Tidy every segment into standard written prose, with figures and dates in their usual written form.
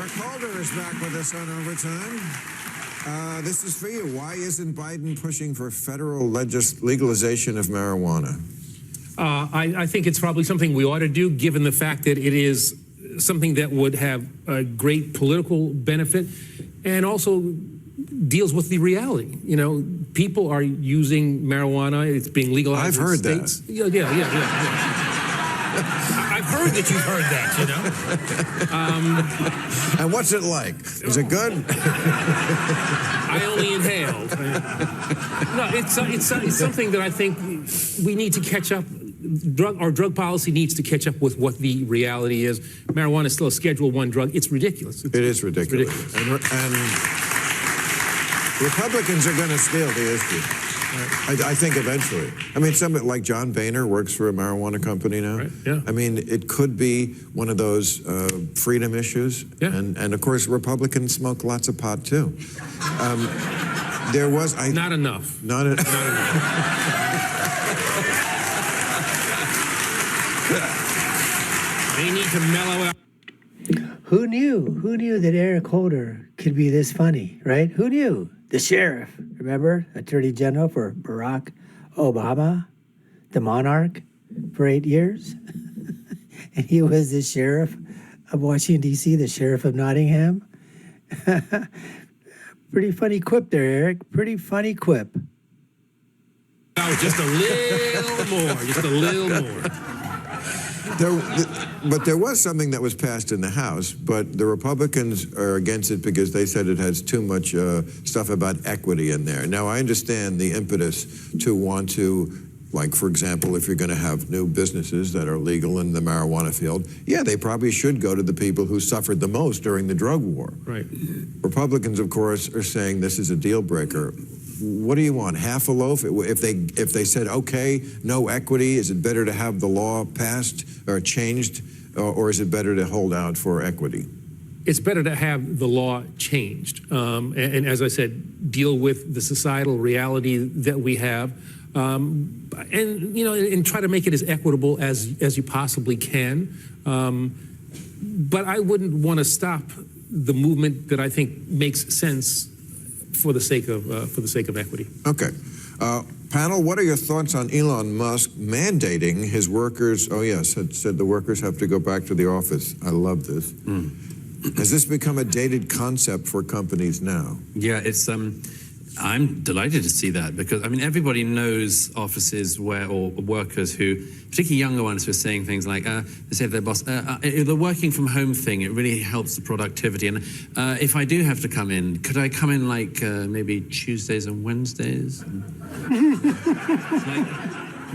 Eric Holder is back with us on Overtime. This is for you. Why isn't Biden pushing for federal legalization of marijuana? I think it's probably something we ought to do, given the fact that it is something that would have a great political benefit and also deals with the reality. You know, people are using marijuana. It's being legalized. I've heard in states. that. Yeah. I've heard that you've heard that, you know. And what's it like? Is it good? I only inhaled. No, it's something that I think we need to catch up. Our drug policy needs to catch up with what the reality is. Marijuana is still a Schedule I drug. It's ridiculous. It is ridiculous. It's ridiculous. And Republicans are going to steal the issue. I think eventually. I mean, somebody like John Boehner works for a marijuana company now. Right, yeah. I mean, it could be one of those freedom issues. Yeah. And of course, Republicans smoke lots of pot, too. There was... Not enough. Not enough. They need to mellow out. Who knew? Who knew that Eric Holder could be this funny, right? Who knew? The sheriff, remember? Attorney General for Barack Obama, the monarch, for 8 years. And he was the sheriff of Washington, D.C., the sheriff of Nottingham. Pretty funny quip there, Eric. Pretty funny quip. Oh, just a little more. Just a little more. But there was something that was passed in the House, but the Republicans are against it because they said it has too much stuff about equity in there. Now, I understand the impetus to want to, like, for example, if you're going to have new businesses that are legal in the marijuana field, yeah, they probably should go to the people who suffered the most during the drug war. Right. Republicans, of course, are saying this is a deal breaker. What do you want, half a loaf? If they said, okay, no equity, is it better to have the law passed or changed, or is it better to hold out for equity? It's better to have the law changed. And as I said, deal with the societal reality that we have. And, you know, and try to make it as equitable as you possibly can. But I wouldn't want to stop the movement that I think makes sense for the sake of equity. Okay. Panel, what are your thoughts on Elon Musk mandating his workers, said the workers have to go back to the office. I love this. Has this become a dated concept for companies now? Yeah, it's I'm delighted to see that because, I mean, everybody knows offices or workers who, particularly younger ones, who are saying things like, they say to their boss, the working from home thing, it really helps the productivity. And if I do have to come in, could I come in like maybe Tuesdays and Wednesdays? Like,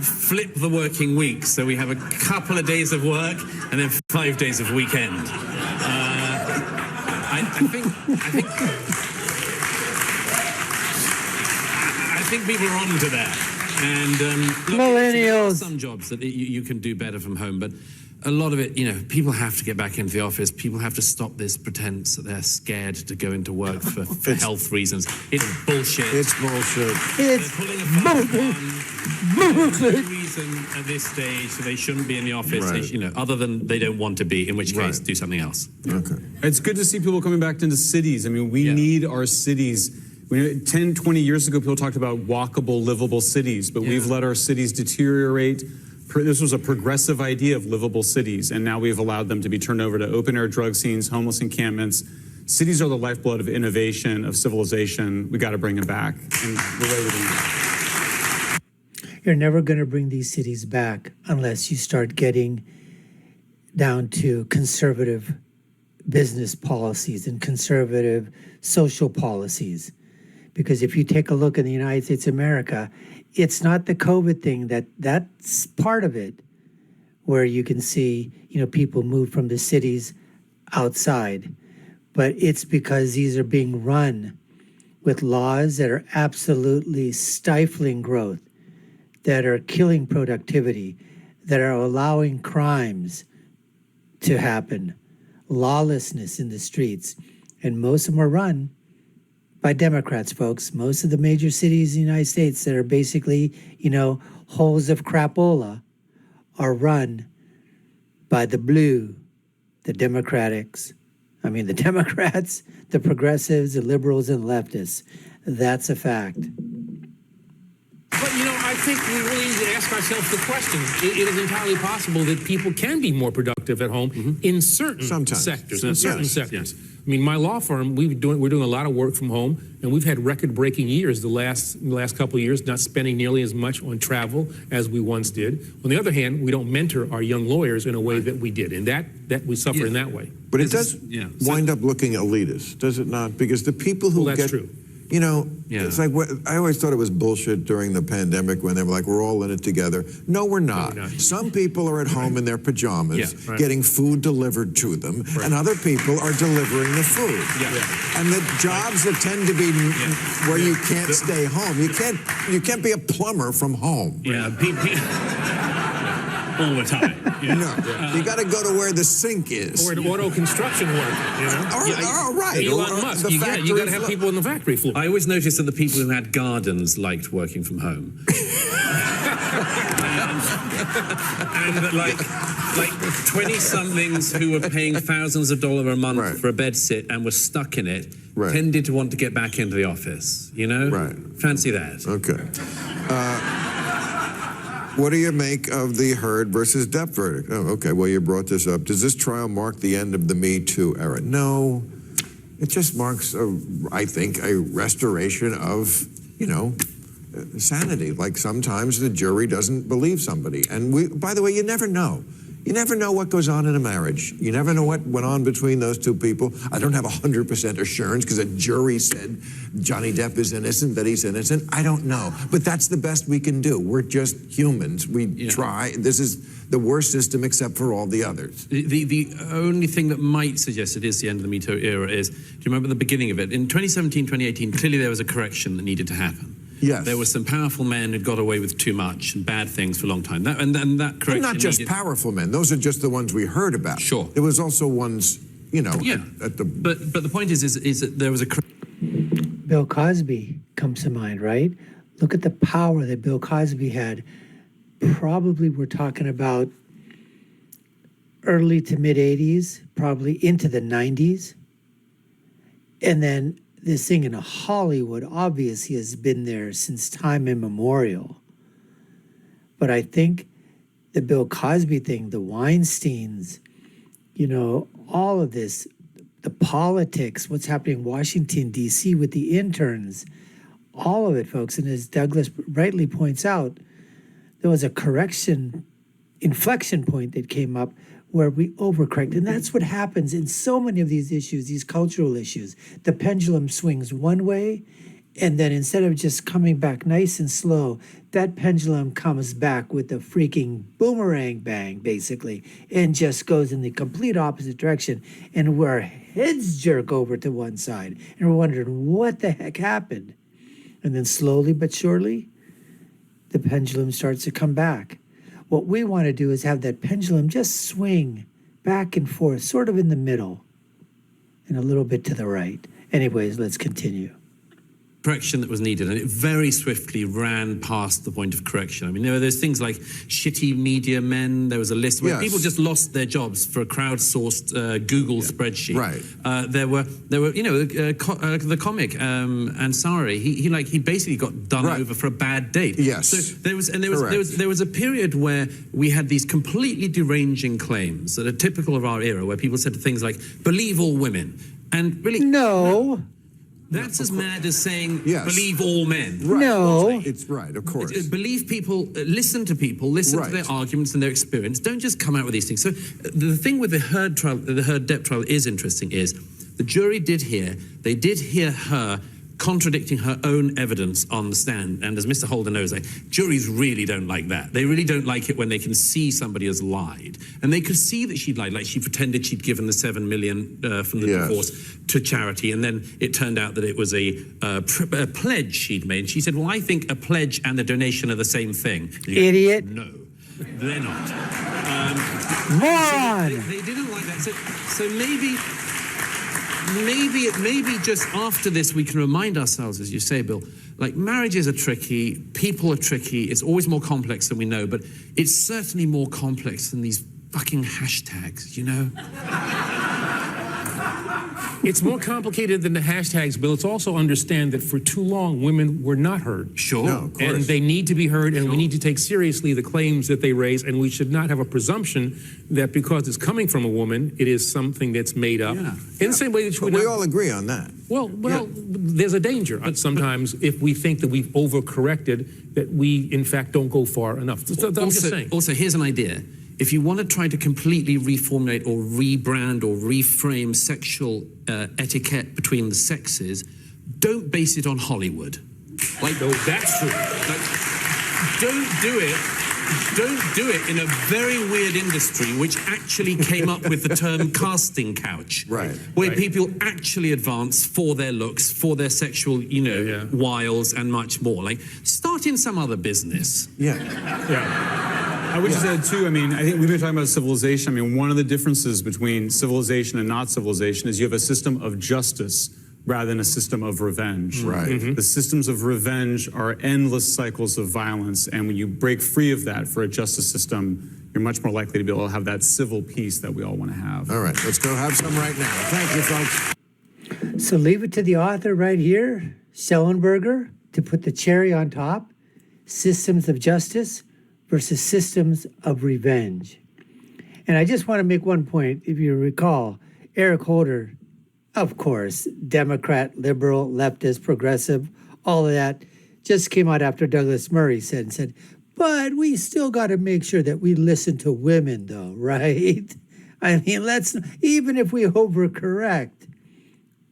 flip the working week so we have a couple of days of work and then 5 days of weekend. I think people are on to that. And look, Millennials. Some jobs that you can do better from home, but a lot of it, you know, people have to get back into the office. People have to stop this pretense that they're scared to go into work for health reasons. It's bullshit. It's bullshit. It's bullshit. No reason at this stage so they shouldn't be in the office, Right. you know, other than they don't want to be, in which case do something else. Okay. It's good to see people coming back into cities. I mean, we need our cities. 10, 20 years ago, people talked about walkable, livable cities, but we've let our cities deteriorate. This was a progressive idea of livable cities, and now we've allowed them to be turned over to open-air drug scenes, homeless encampments. Cities are the lifeblood of innovation, of civilization. We got to bring them back, and we're ready to do that. You're never going to bring these cities back unless you start getting down to conservative business policies and conservative social policies. Because if you take a look in the United States of America, it's not the COVID thing that's part of it, where you can see, you know, people move from the cities outside. But it's because these are being run with laws that are absolutely stifling growth, that are killing productivity, that are allowing crimes to happen, lawlessness in the streets. And most of them are run by Democrats, folks. Most of the major cities in the United States that are basically, you know, holes of crapola are run by the blue, the Democrats, I mean, the Democrats, the progressives, the liberals, and leftists. That's a fact. But, I think we really need to ask ourselves the question. It is entirely possible that people can be more productive at home in certain sectors. In certain sectors. I mean, my law firm, we're doing a lot of work from home, and we've had record-breaking years the last couple of years, not spending nearly as much on travel as we once did. On the other hand, we don't mentor our young lawyers in a way that we did, and that we suffer in that way. But it does wind up looking elitist, does it not? Because the people who that's true. It's like I always thought it was bullshit during the pandemic when they were like, we're all in it together. No, we're not. Some people are at home in their pajamas getting food delivered to them, and other people are delivering the food. And the jobs that tend to be where you can't stay home, you can't be a plumber from home. All the time. No, you got to go to where the sink is. Or an auto construction worker, Right. Elon Musk. You got to have people on the factory floor. I always noticed that the people who had gardens liked working from home. And that like 20-somethings who were paying thousands of dollars a month for a bed sit and were stuck in it tended to want to get back into the office, Right. Fancy that. Okay. What do you make of the Heard versus Depp verdict? Oh, okay, well, you brought this up. Does this trial mark the end of the MeToo era? No. It just marks, I think, a restoration of, sanity. Like sometimes the jury doesn't believe somebody. And by the way, you never know. You never know what goes on in a marriage. You never know what went on between those two people. I don't have 100% assurance because a jury said Johnny Depp is innocent, that he's innocent. I don't know. But that's the best we can do. We're just humans. We try. This is the worst system except for all the others. The only thing that might suggest it is the end of the MeToo era is, do you remember the beginning of it? In 2017, 2018, clearly there was a correction that needed to happen. Yes. There were some powerful men who got away with too much and bad things for a long time. That correction. But not just powerful men. Those are just the ones we heard about. Sure. There was also ones, at the... But the point is that there was a... Bill Cosby comes to mind, right? Look at the power that Bill Cosby had. Probably we're talking about early to mid 80s, probably into the 90s. And then this thing in Hollywood obviously has been there since time immemorial. But I think the Bill Cosby thing, the Weinsteins, all of this, the politics, what's happening in Washington, D.C. with the interns, all of it, folks. And as Douglas rightly points out, there was a inflection point that came up where we overcorrect. And that's what happens in so many of these issues, these cultural issues. The pendulum swings one way, and then instead of just coming back nice and slow, that pendulum comes back with a freaking boomerang bang, basically, and just goes in the complete opposite direction. And our heads jerk over to one side, and we're wondering what the heck happened. And then slowly but surely, the pendulum starts to come back. What we want to do is have that pendulum just swing back and forth, sort of in the middle, and a little bit to the right. Anyways, let's continue. Correction that was needed, and it very swiftly ran past the point of correction. I mean, there were those things like shitty media men. There was a list where people just lost their jobs for a crowdsourced Google spreadsheet. Right. There were the comic Ansari. He basically got done over for a bad date. Yes. So there was a period where we had these completely deranging claims that are typical of our era, where people said things like "believe all women," and really No. That's as mad as saying believe all men. Right. No. It's right, of course. Believe people, listen to people, listen to their arguments and their experience. Don't just come out with these things. So the thing with the Heard trial, the Heard Depp trial is interesting is the jury did hear her contradicting her own evidence on the stand. And as Mr. Holder knows, juries really don't like that. They really don't like it when they can see somebody has lied. And they could see that she'd lied, like she pretended she'd given the $7 million from the divorce to charity, and then it turned out that it was a pledge she'd made. She said, well, I think a pledge and a donation are the same thing. Idiot. No, they're not. Moron! So they didn't like that. So maybe just after this we can remind ourselves, as you say, Bill, like marriages are tricky, people are tricky, it's always more complex than we know, but it's certainly more complex than these fucking hashtags, It's more complicated than the hashtags, Bill. It's also understand that for too long, women were not heard. Sure. No, of course. And they need to be heard, and we need to take seriously the claims that they raise, and we should not have a presumption that because it's coming from a woman, it is something that's made up. Yeah. In the same way that But we all agree on that. well, there's a danger. But sometimes if we think that we've overcorrected, that we, in fact, don't go far enough. So I'm just saying. Also, here's an idea. If you want to try to completely reformulate or rebrand or reframe sexual etiquette between the sexes, don't base it on Hollywood. Like, No, that's true. don't do it. Don't do it in a very weird industry which actually came up with the term casting couch. Right. Where Right. people actually advance for their looks, for their sexual, Yeah. wiles and much more. Like, start in some other business. Yeah. I would just add too, I mean, I think we've been talking about civilization. I mean, one of the differences between civilization and not civilization is you have a system of justice rather than a system of revenge. Right. The systems of revenge are endless cycles of violence, and when you break free of that for a justice system, you're much more likely to be able to have that civil peace that we all want to have. All right, let's go have some right now. Thank you, folks. So leave it to the author right here, Schellenberger, to put the cherry on top. Systems of justice versus systems of revenge. And I just want to make one point. If you recall, Eric Holder, of course, Democrat, liberal, leftist, progressive, all of that, just came out after Douglas Murray said, but we still got to make sure that we listen to women, though, right? I mean, even if we overcorrect,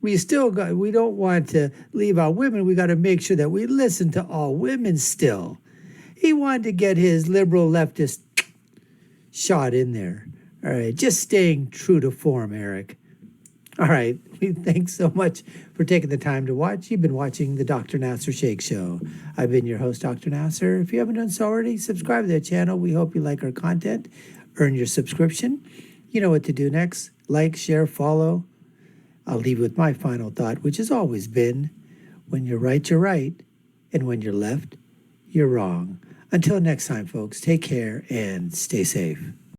we don't want to leave out women. We got to make sure that we listen to all women still. He wanted to get his liberal leftist shot in there. All right, just staying true to form, Eric. All right, thanks so much for taking the time to watch. You've been watching the Dr. Nasir Shaikh Show. I've been your host, Dr. Nasir. If you haven't done so already, subscribe to the channel. We hope you like our content. Earn your subscription. You know what to do next. Like, share, follow. I'll leave with my final thought, which has always been, when you're right, and when you're left, you're wrong. Until next time, folks, take care and stay safe.